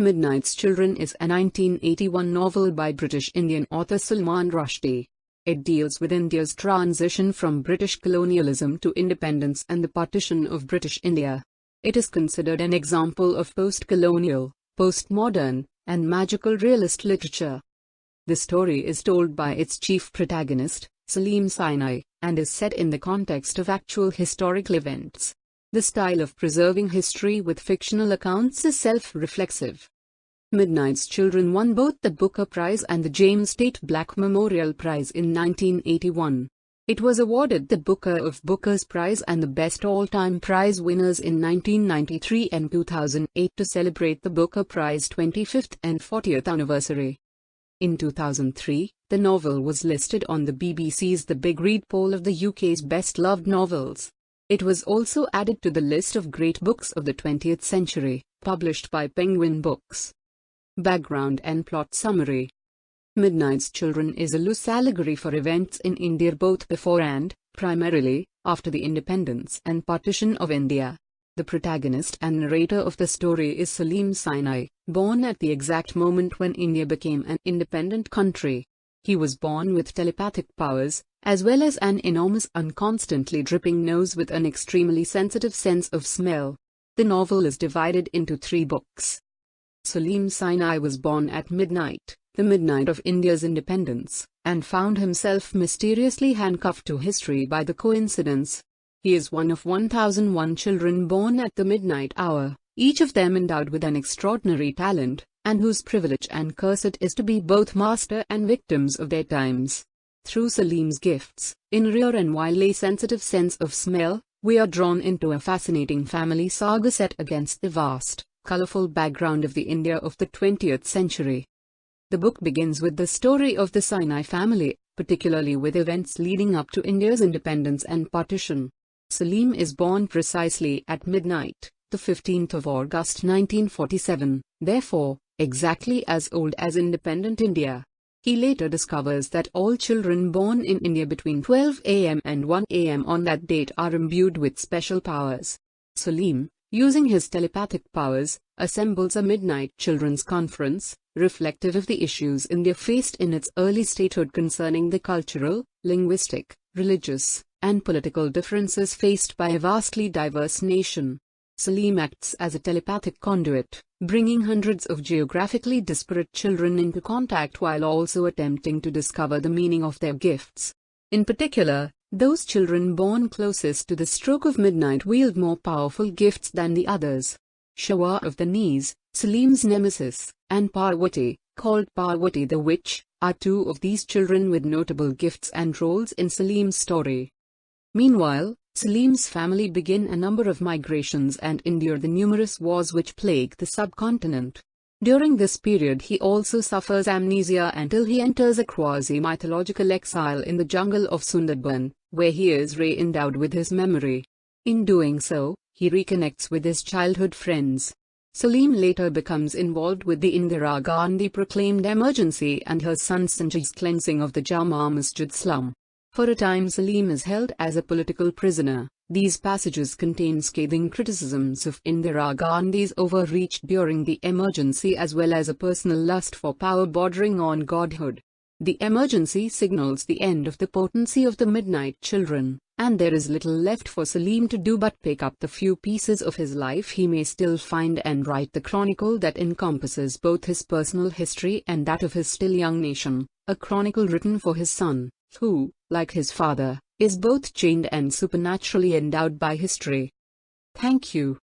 Midnight's Children is a 1981 novel by British Indian author Salman Rushdie. It deals with India's transition from British colonialism to independence and the partition of British India. It is considered an example of postcolonial, postmodern, and magical realist literature. The story is told by its chief protagonist, Salman Rushdie, and is set in the context of actual historical events. The style of preserving history with fictional accounts is self-reflexive. Midnight's Children won both the Booker Prize and the James Tate Black Memorial Prize in 1981. It was awarded the Booker of Booker's Prize and the Best All-Time Prize winners in 1993 and 2008 to celebrate the Booker Prize 25th and 40th anniversary. In 2003, the novel was listed on the BBC's The Big Read poll of the UK's best-loved novels. It was also added to the list of great books of the 20th century, published by Penguin Books. Background and plot summary. Midnight's Children is a loose allegory for events in India both before and, primarily, after the independence and partition of India. The protagonist and narrator of the story is Salman Rushdie, born at the exact moment when India became an independent country. He was born with telepathic powers, as well as an enormous constantly dripping nose with an extremely sensitive sense of smell. The novel is divided into 3 books. Salman Rushdie was born at midnight, the midnight of India's independence, and found himself mysteriously handcuffed to history by the coincidence. He is one of 1001 children born at the midnight hour, each of them endowed with an extraordinary talent, and whose privilege and curse it is to be both master and victims of their times. Through Salim's gifts, in rare and wildly sensitive sense of smell, we are drawn into a fascinating family saga set against the vast, colorful background of the India of the 20th century. The book begins with the story of the Rushdie family, particularly with events leading up to India's independence and partition. Salman is born precisely at midnight, the 15th of August 1947, therefore, exactly as old as independent India. He later discovers that all children born in India between 12 am and 1 am on that date are imbued with special powers. Salman, using his telepathic powers, assembles a Midnight Children's Conference, reflective of the issues India faced in its early statehood concerning the cultural, linguistic, religious, and political differences faced by a vastly diverse nation. Salman acts as a telepathic conduit, bringing hundreds of geographically disparate children into contact while also attempting to discover the meaning of their gifts. In particular, those children born closest to the stroke of midnight wield more powerful gifts than the others. Shiva of the Knees, Salim's nemesis, and Parvati, called Parvati the Witch, are 2 of these children with notable gifts and roles in Salim's story. Meanwhile, Salim's family begin a number of migrations and endure the numerous wars which plague the subcontinent. During this period he also suffers amnesia until he enters a quasi-mythological exile in the jungle of Sundarban, where he is re-endowed with his memory. In doing so, he reconnects with his childhood friends. Salman later becomes involved with the Indira Gandhi proclaimed emergency and her son Sanjay's cleansing of the Jama Masjid slum. For a time Salman is held as a political prisoner. These passages contain scathing criticisms of Indira Gandhi's overreach during the emergency as well as a personal lust for power bordering on godhood. The emergency signals the end of the potency of the Midnight Children, and there is little left for Salman to do but pick up the few pieces of his life he may still find and write the chronicle that encompasses both his personal history and that of his still young nation, a chronicle written for his son, who, like his father, is both chained and supernaturally endowed by history. Thank you.